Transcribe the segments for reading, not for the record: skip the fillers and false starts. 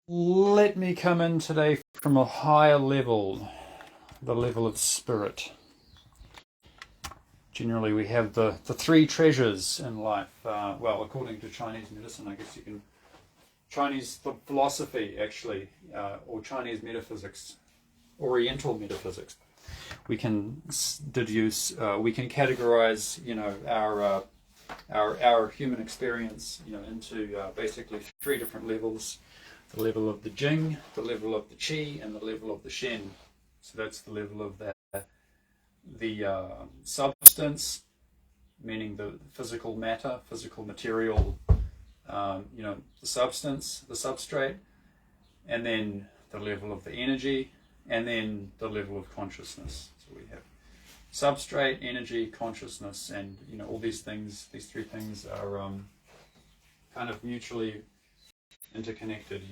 Let me come in today from a higher level, the level of spirit. Generally, we have the three treasures in life. Well, according to Chinese medicine, I guess you can. Chinese philosophy, actually, or Chinese metaphysics, Oriental metaphysics. We can deduce, we can categorize, our human experience, into basically three different levels: the level of the Jing, the level of the Qi, and the level of the Shen. So that's the level of the substance, meaning the physical matter, physical material, the substance, the substrate, and then the level of the energy, and then the level of consciousness. So we have substrate, energy, consciousness, and all these things. These three things are kind of mutually interconnected,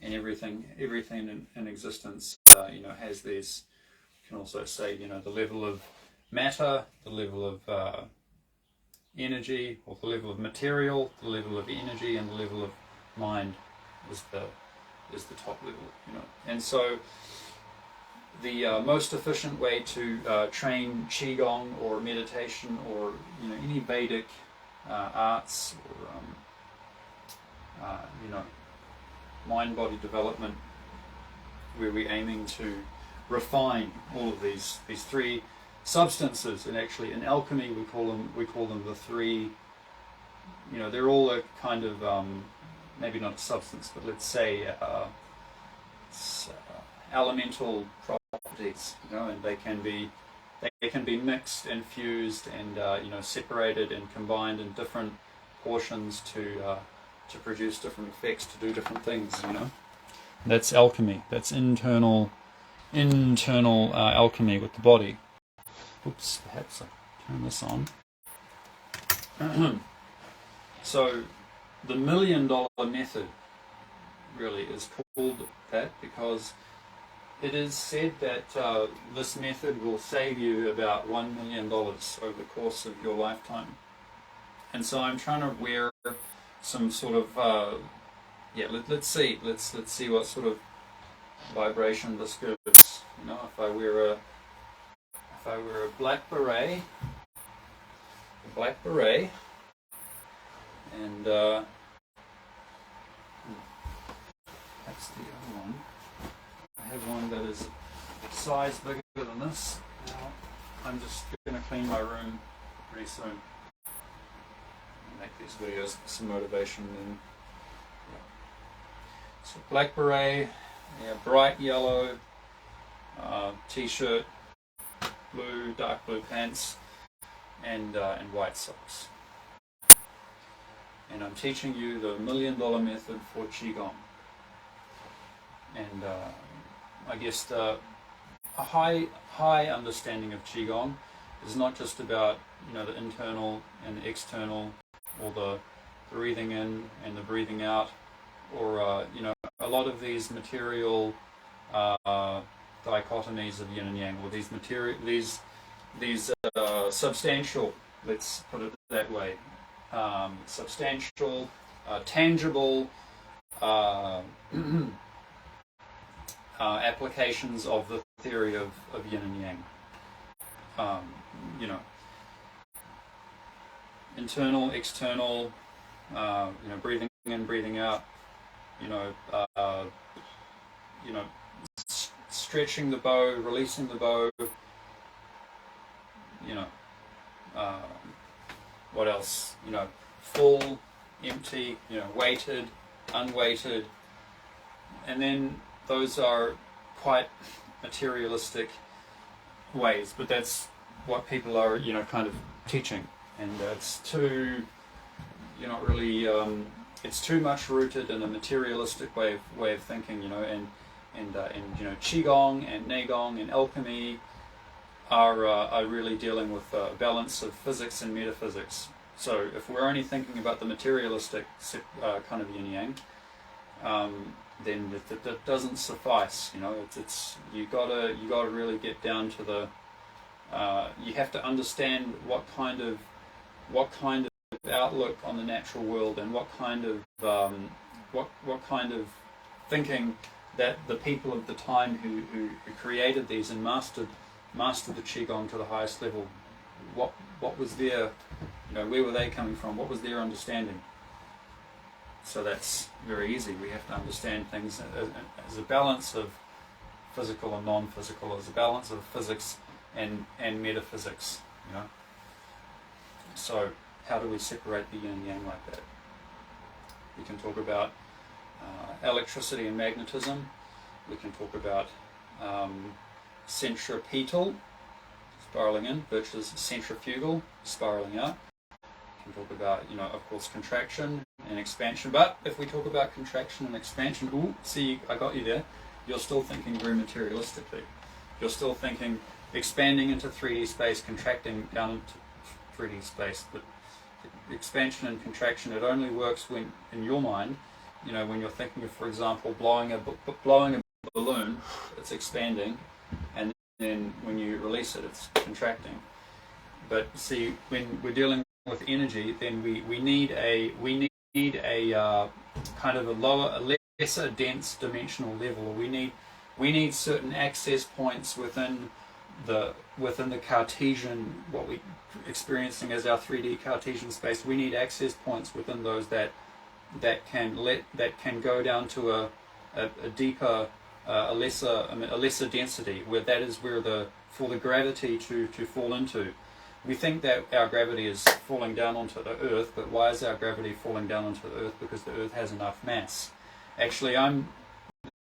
and everything in existence, has these. You can also say, the level of matter, the level of energy, or the level of material, the level of energy, and the level of mind is the top level, And so the most efficient way to train qigong or meditation or any Vedic arts or mind-body development, where we're aiming to refine all of these three substances. And actually in alchemy we call them the three, they're all a kind of maybe not a substance, but let's say elemental properties, and they can be mixed and fused and separated and combined in different portions to produce different effects, to do different things. That's alchemy. That's internal alchemy with the body. Oops, perhaps I turn this on. So the $1 million method really is called that because it is said that this method will save you about $1 million over the course of your lifetime. And so I'm trying to wear some sort of let's see what sort of vibration this gives. If I wear a black beret, and that's the other one. I have one that is a size bigger than this. Now I'm just going to clean my room pretty soon. Make these videos for some motivation. And so black beret, bright yellow t-shirt, dark blue pants, and white socks. And I'm teaching you the $1 million method for qigong. And I guess a high understanding of qigong is not just about the internal and the external, or the breathing in and the breathing out, or a lot of these material dichotomies of yin and yang, or these substantial, let's put it that way, substantial, tangible applications of the theory of yin and yang. Internal, external, breathing in, breathing out, stretching the bow, releasing the bow, what else? Full, empty, weighted, unweighted, and then those are quite materialistic ways, but that's what people are, kind of teaching, and it's too, really, it's too much rooted in a materialistic way of thinking, and qigong and neigong and alchemy are really dealing with a balance of physics and metaphysics. So if we're only thinking about the materialistic kind of yin yang, then that doesn't suffice. It's you gotta really get down to the. You have to understand what kind of outlook on the natural world, and what kind of what kind of thinking that the people of the time who created these and mastered the qigong to the highest level, what was their, where were they coming from? What was their understanding? So that's very easy. We have to understand things as a balance of physical and non-physical, as a balance of physics and metaphysics. So how do we separate the yin and yang like that? We can talk about electricity and magnetism. We can talk about centripetal, spiraling in, versus centrifugal, spiraling out. We can talk about, of course, contraction and expansion. But if we talk about contraction and expansion, see, I got you there. You're still thinking very materialistically. You're still thinking expanding into 3D space, contracting down into 3D space. But expansion and contraction, it only works when, in your mind, when you're thinking of, for example, blowing a balloon, it's expanding, and then when you release it, it's contracting. But see, when we're dealing with energy, then we need a kind of a lesser dense dimensional level, or we need certain access points within the Cartesian, what we're experiencing as our 3D Cartesian space. We need access points within those that can go down to a deeper, a lesser density, where that is where for the gravity to fall into. We think that our gravity is falling down onto the Earth, but why is our gravity falling down onto the Earth? Because the Earth has enough mass. Actually,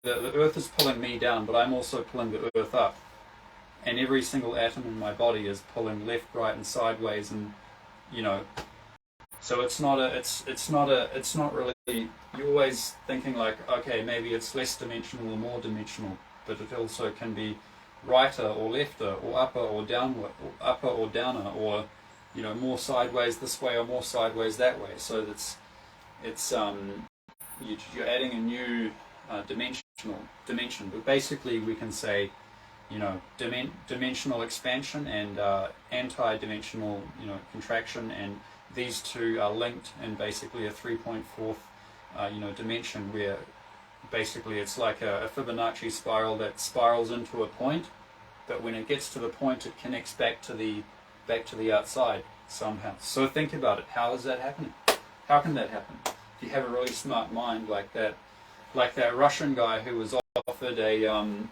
the Earth is pulling me down, but I'm also pulling the Earth up. And every single atom in my body is pulling left, right, and sideways, and so it's not really. You're always thinking like, okay, maybe it's less dimensional or more dimensional, but it also can be righter or lefter, or upper or downward, or upper or downer, or more sideways this way or more sideways that way. So you're adding a new dimension. But basically, we can say, dimensional expansion and anti-dimensional, contraction, and these two are linked in basically a 3.4th, dimension, where basically it's like a Fibonacci spiral that spirals into a point, but when it gets to the point, it connects back to the outside somehow. So think about it. How is that happening? How can that happen? If you have a really smart mind like that Russian guy who was offered $1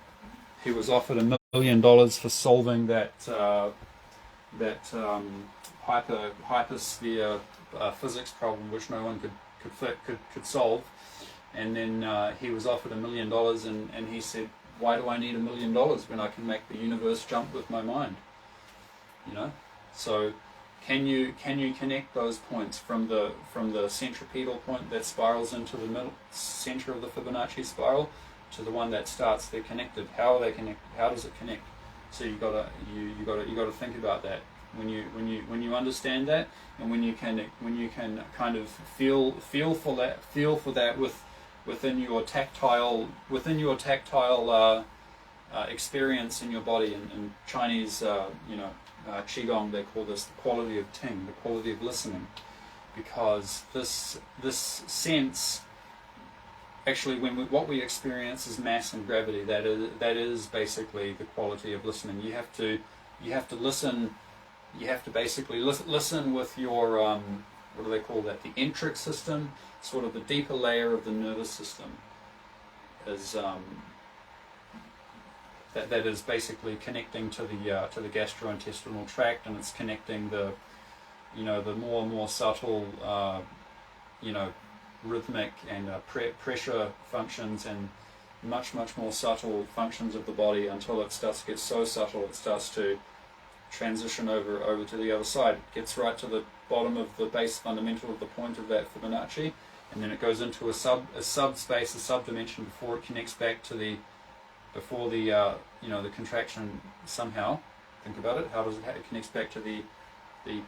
million for solving that hypersphere physics problem, which no one could solve, and then he was offered $1 million, and he said, "Why do I need $1 million when I can make the universe jump with my mind?" So can you connect those points from the centripetal point that spirals into the middle center of the Fibonacci spiral to the one that starts? They're connected. How are they connected? How does it connect? So you gotta think about that. When you understand that, and when you can kind of feel for that within your tactile experience in your body. In Chinese qigong, they call this the quality of ting, the quality of listening, because this sense, actually, what we experience is mass and gravity. That is basically the quality of listening. You have to listen. You have to basically listen with your what do they call that? The enteric system, sort of the deeper layer of the nervous system, is that is basically connecting to the gastrointestinal tract, and it's connecting the more and more subtle rhythmic and pressure functions, and much more subtle functions of the body, until it starts to get so subtle it starts to transition over to the other side. It gets right to the bottom of the base fundamental of the point of that Fibonacci, and then it goes into a subspace, a subdimension, before it connects back to the contraction somehow. Think about it. How does it connects back to the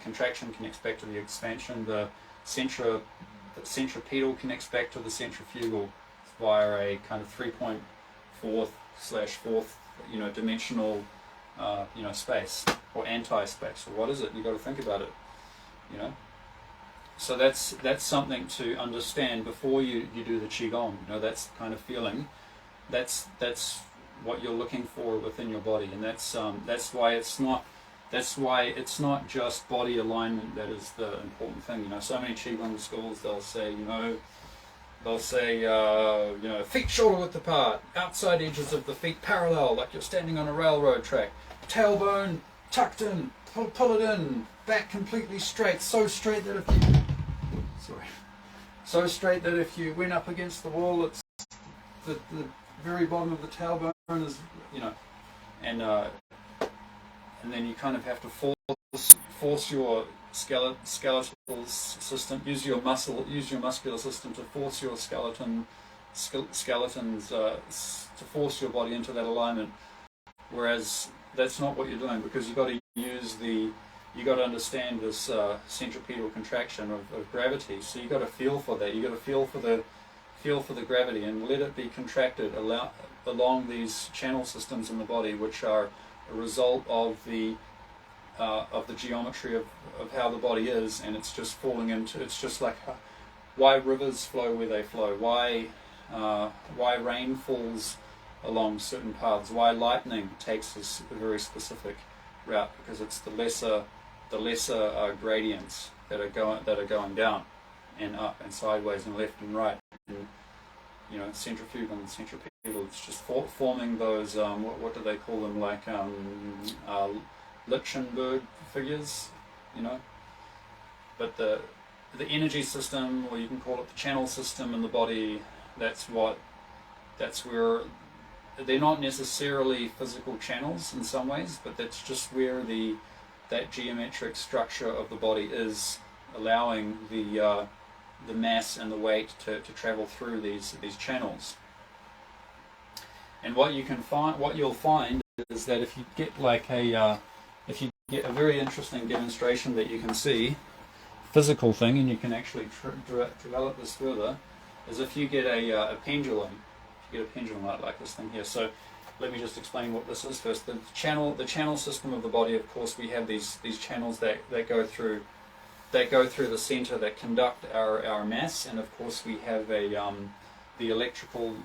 contraction, connects back to the expansion. The centripetal connects back to the centrifugal via a kind of 3.4/4th dimensional space, or anti-space, or what is it? You've got to think about it. So that's something to understand before you do the qigong. You know, that's the kind of feeling. That's what you're looking for within your body, and that's why it's not. That's why it's not just body alignment that is the important thing. You know, so many qigong schools, they'll say, feet shoulder width apart, outside edges of the feet parallel, like you're standing on a railroad track, tailbone tucked in, pull it in, back completely straight, so straight that if you went up against the wall, it's the very bottom of the tailbone is, and then you kind of have to force your skeletal system, use your muscular system to force your skeletons to force your body into that alignment. Whereas that's not what you're doing, because you got to understand this centripetal contraction of gravity. So you got to feel for that. You got to feel for the gravity and let it be contracted along these channel systems in the body, which are a result of the geometry of how the body is, and it's just falling into. It's just like why rivers flow where they flow, why rain falls along certain paths, why lightning takes a very specific route, because it's the lesser gradients that are going down and up and sideways and left and right, and centrifugal and centripetal. It's just forming those what do they call them, like Lichtenberg figures, but the energy system, or you can call it the channel system in the body, that's where they're not necessarily physical channels in some ways, but that's just where that geometric structure of the body is allowing the mass and the weight to travel through these channels. And what you'll find is that if you get a very interesting demonstration that you can see, physical thing, and you can actually develop this further, is if you get a pendulum. If you get a pendulum like this thing here. So let me just explain what this is first. The channel system of the body, of course, we have these channels that go through the center that conduct our mass, and of course we have the electrical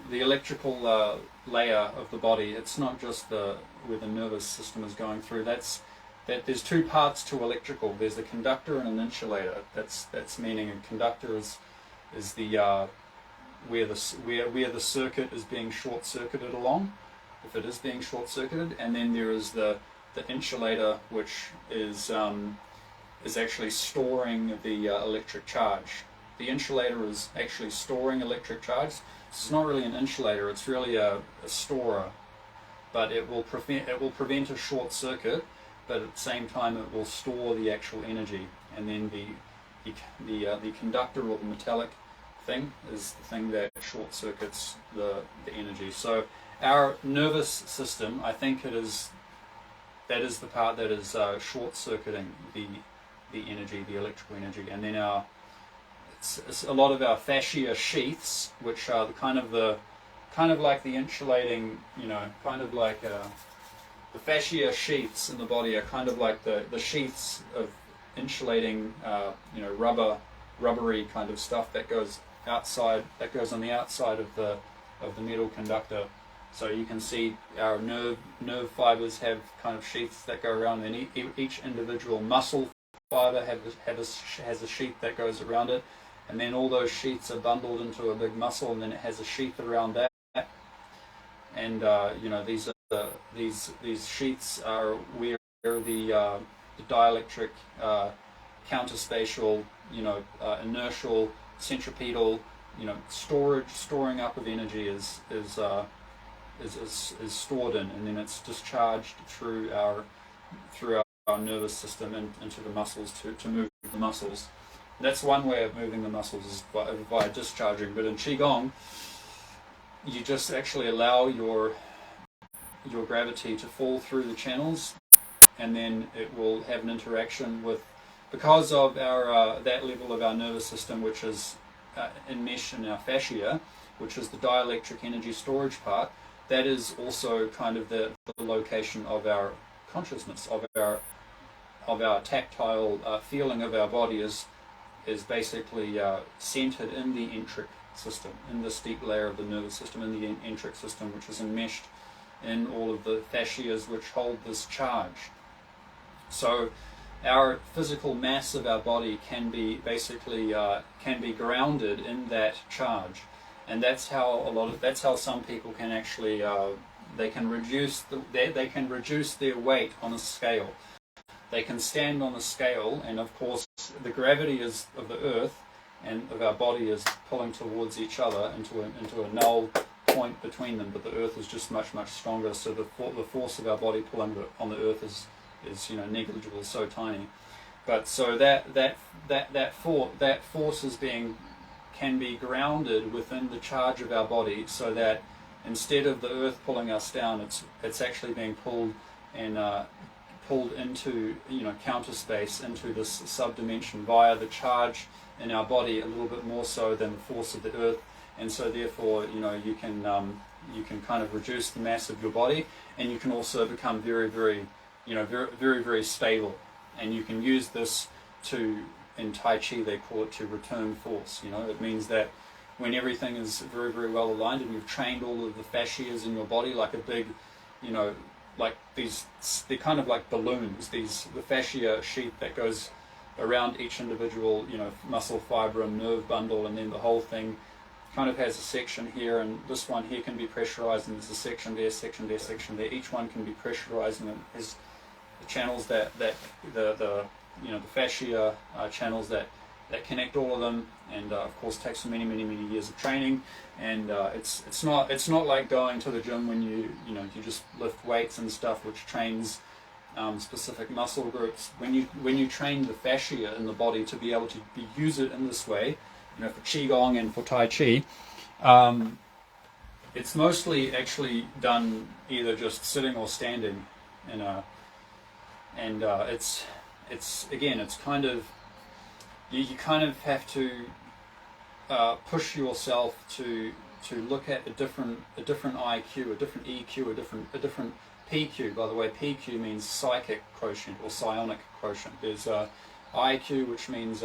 layer of the body. It's not just where the nervous system is going through. There's two parts to electrical. There's the conductor and an insulator. That's meaning a conductor is the where the circuit is being short-circuited along, if it is being short-circuited, and then there is the insulator, which is actually storing the electric charge. The insulator is actually storing electric charge. It's not really an insulator; it's really a storer. But it will prevent a short circuit, but at the same time it will store the actual energy. And then the conductor, or the metallic thing, is the thing that short circuits the energy. So our nervous system, I think that is the part that is short circuiting the energy, the electrical energy. And then it's a lot of our fascia sheaths, which are kind of like the insulating, kind of like the fascia sheaths in the body are kind of like the sheaths of insulating, rubbery kind of stuff that goes on the outside of the metal conductor. So you can see our nerve fibers have kind of sheaths that go around, and each individual muscle fiber has a sheath that goes around it, and then all those sheaths are bundled into a big muscle, and then it has a sheath around that. And these sheaths are where the dielectric, counterspatial, inertial, centripetal, storing up of energy is stored in, and then it's discharged through our nervous system and into the muscles to move the muscles. That's one way of moving the muscles, is via discharging. But in qigong, you just actually allow your gravity to fall through the channels, and then it will have an interaction with, because of our that level of our nervous system, which is enmeshed in our fascia, which is the dielectric energy storage part. That is also kind of the location of our consciousness, of our tactile feeling of our body is basically centered in the enteric system, in this deep layer of the nervous system, in the enteric system, which is enmeshed in all of the fascias which hold this charge. So our physical mass of our body can be basically can be grounded in that charge, and that's how some people can actually they can reduce their weight on a scale. They can stand on a scale, and of course the gravity of the earth and of our body is pulling towards each other into a null point between them, but the earth is just much stronger, so the force of our body pulling on the earth is negligible, so tiny. But so that force can be grounded within the charge of our body, so that instead of the earth pulling us down, it's actually being pulled into counter space, into this subdimension via the charge in our body, a little bit more so than the force of the earth. And so therefore you can kind of reduce the mass of your body, and you can also become very stable. And you can use this in Tai Chi they call it to return force. It means that when everything is very well aligned and you've trained all of the fascias in your body like a big, like they're kind of like balloons, the fascia sheath that goes around each individual, muscle fiber and nerve bundle, and then the whole thing kind of has a section here, and this one here can be pressurized, and there's a section there, section there, section there. Each one can be pressurized, and it has the channels that the fascia channels that connect all of them, and of course takes many years of training. And it's not like going to the gym when you just lift weights and stuff, which trains specific muscle groups. When you train the fascia in the body to be able to use it in this way, for Qigong and for Tai Chi, it's mostly actually done either just sitting or standing, it's kind of you kind of have to push yourself to look at a different IQ, a different EQ, a different PQ. By the way, PQ means psychic quotient or psionic quotient. There's IQ, which means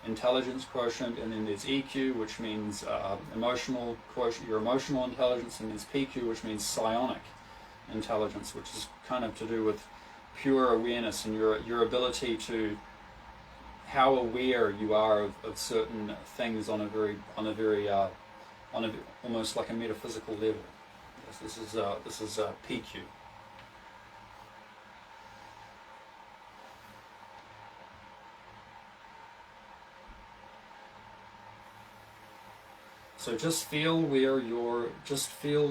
intelligence quotient, and then there's EQ, which means emotional quotient, your emotional intelligence, and there's PQ, which means psionic intelligence, which is kind of to do with pure awareness and your ability to how aware you are of certain things on a almost like a metaphysical level. This is PQ. So just feel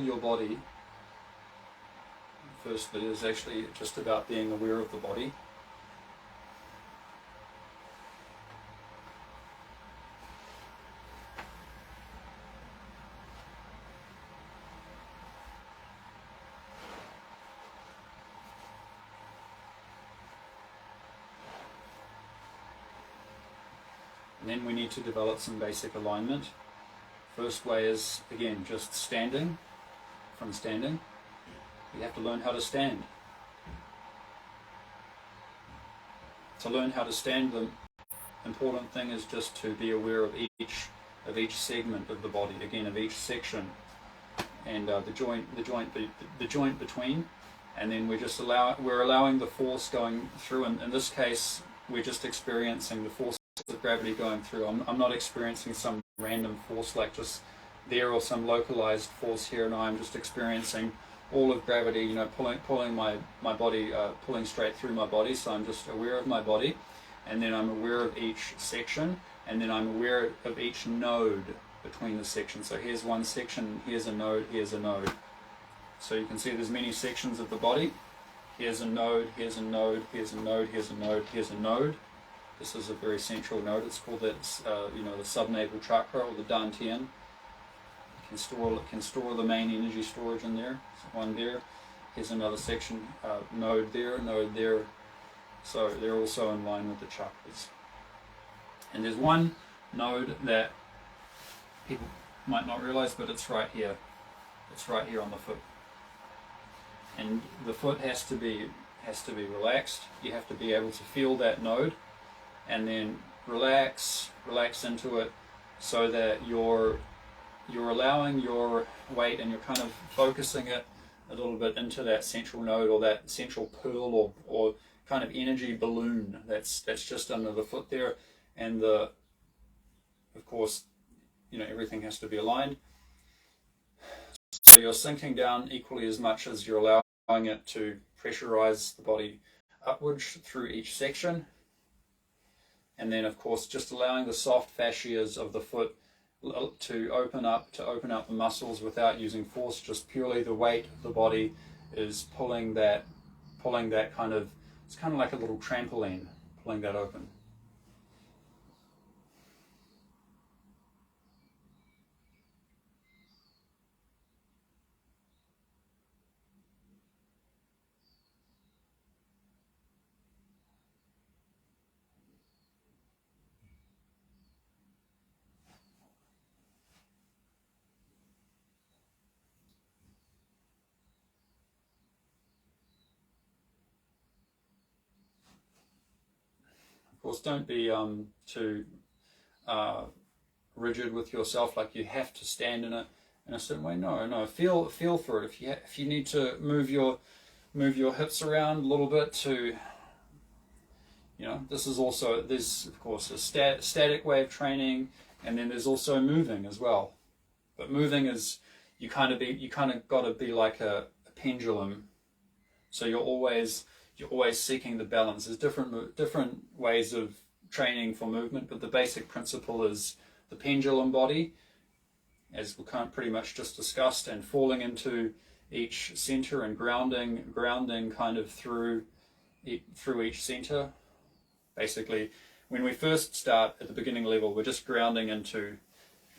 your body. Firstly, is actually just about being aware of the body. And then we need to develop some basic alignment. First way is, again, just standing. From standing, you have to learn how to stand. To learn how to stand, the important thing is just to be aware of each segment of the body, again, of each section, and the joint between. And then we're allowing the force going through. And in this case, we're just experiencing the force of gravity going through. I'm not experiencing some random force like just there or some localized force here. No, I'm just experiencing all of gravity, pulling my body, pulling straight through my body. So I'm just aware of my body, and then I'm aware of each section, and then I'm aware of each node between the sections. So here's one section, here's a node, here's a node. So you can see there's many sections of the body. Here's a node, here's a node, here's a node, here's a node, here's a node. This is a very central node. It's called the subnavel chakra, or the dantian. It can store the main energy storage in there. So one there. Here's another section. Node there, node there. So they're also in line with the chakras. And there's one node that people might not realize, but it's right here. It's right here on the foot. And the foot has to be relaxed. You have to be able to feel that node, and then relax into it, so that you're allowing your weight and you're kind of focusing it a little bit into that central node, or that central pearl, or kind of energy balloon that's just under the foot there. And of course, everything has to be aligned. So you're sinking down equally as much as you're allowing it to pressurize the body upwards through each section. And then of course just allowing the soft fascias of the foot to open up the muscles without using force. Just purely the weight of the body is pulling that kind of, it's kind of like a little trampoline, pulling that open. Of course, don't be too rigid with yourself, like you have to stand in a certain way. No, feel for it. If you need to move your hips around a little bit to, this is also, there's of course a static way of training, and then there's also moving as well. But moving is, you kind of got to be like a pendulum. So you're always seeking the balance. There's different ways of training for movement, but the basic principle is the pendulum body, as we kind of pretty much just discussed, and falling into each center and grounding kind of through each center. Basically, when we first start at the beginning level, we're just grounding into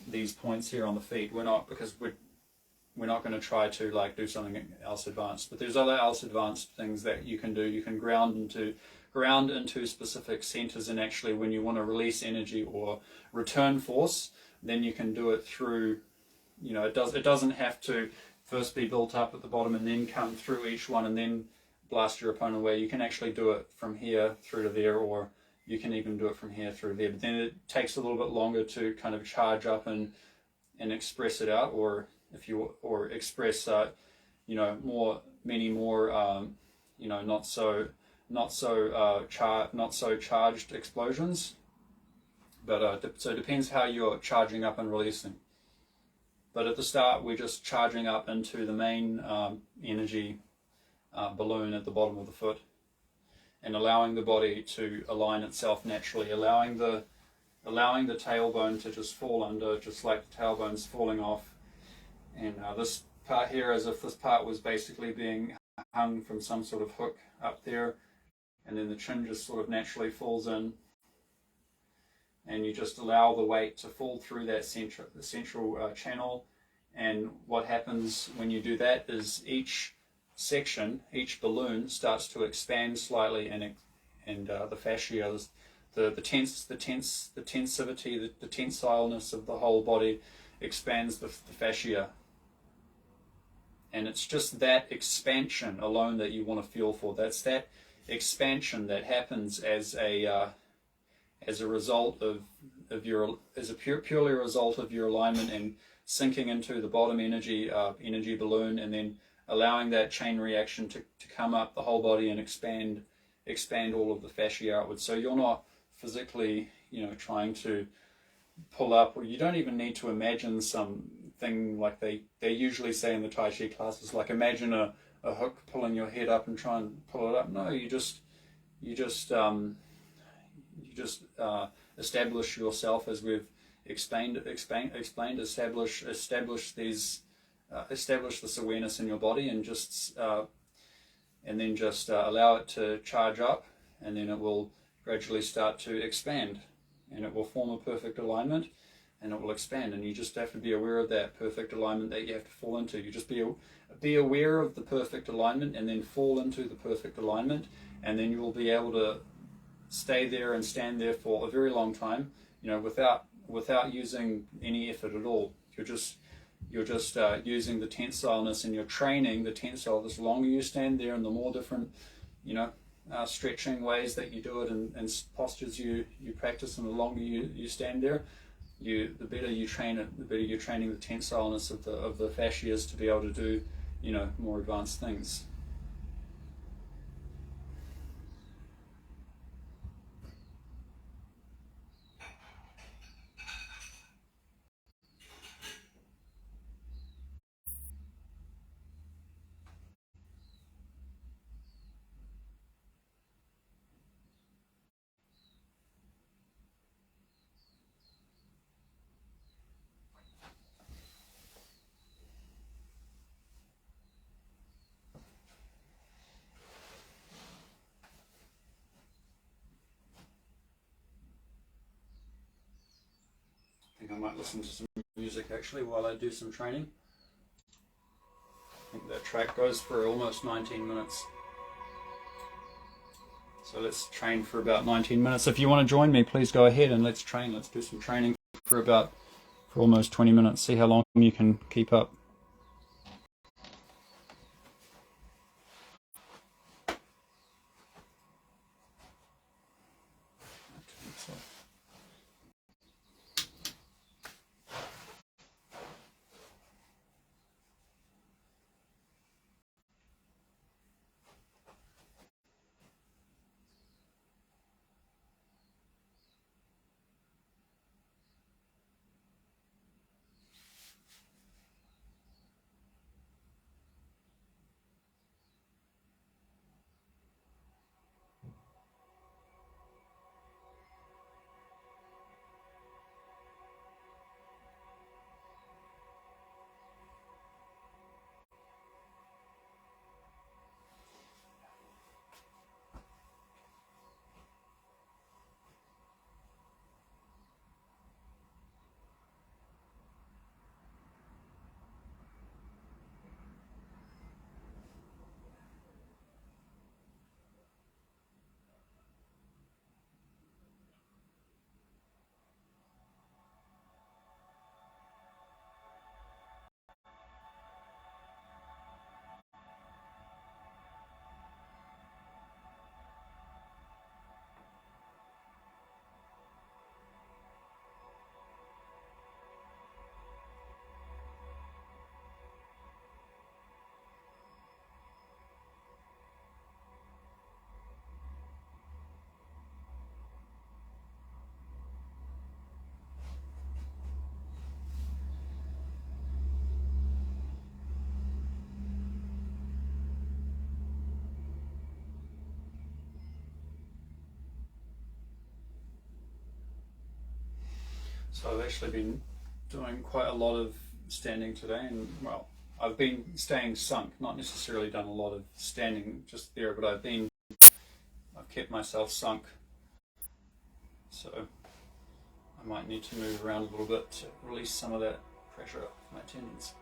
these points here on the feet. We're not going to try to like do something else advanced, but there's other else advanced things that you can do. You can ground into specific centers, and actually when you want to release energy or return force, then you can do it through, it doesn't have to first be built up at the bottom and then come through each one and then blast your opponent away. You can actually do it from here through to there, or you can even do it from here through there, but then it takes a little bit longer to kind of charge up and express it out, or express many more not so charged explosions. But so it depends how you're charging up and releasing. But at the start, we're just charging up into the main energy balloon at the bottom of the foot, and allowing the body to align itself naturally, allowing the tailbone to just fall under, just like the tailbone's falling off. And this part here, as if this part was basically being hung from some sort of hook up there, and then the chin just sort of naturally falls in, and you just allow the weight to fall through that central channel. And what happens when you do that is each section, each balloon starts to expand slightly, and the fascia, the tensivity, the tensileness of the whole body expands the fascia. And it's just that expansion alone that you want to feel for. That's that expansion that happens as a result of your, purely a result of your alignment and sinking into the bottom energy balloon, and then allowing that chain reaction to come up the whole body and expand all of the fascia outwards. So you're not physically, trying to pull up, or you don't even need to imagine something like they usually say in the Tai Chi classes, like imagine a hook pulling your head up and try and pull it up. No, you just establish yourself, as we've explained, establish this awareness in your body, and then just allow it to charge up, and then it will gradually start to expand, and it will form a perfect alignment, and it will expand. And you just have to be aware of that perfect alignment that you have to fall into. You just be aware of the perfect alignment, and then fall into the perfect alignment, and then you will be able to stay there and stand there for a very long time, without using any effort at all. You're just using the tensileness, and you're training the tensile. The longer you stand there, and the more different, stretching ways that you do it and postures you practice, and the longer you stand there, the better you train it, the better you're training the tensileness of the fascias to be able to do, more advanced things. I think I might listen to some music actually while I do some training. I think that track goes for almost 19 minutes. So let's train for about 19 minutes. If you want to join me, please go ahead and let's train. Let's do some training for almost 20 minutes. See how long you can keep up. So I've actually been doing quite a lot of standing today, and well, I've been staying sunk, not necessarily done a lot of standing just there, but I've kept myself sunk. So I might need to move around a little bit to release some of that pressure off my tendons.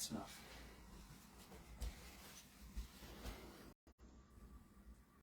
That's enough.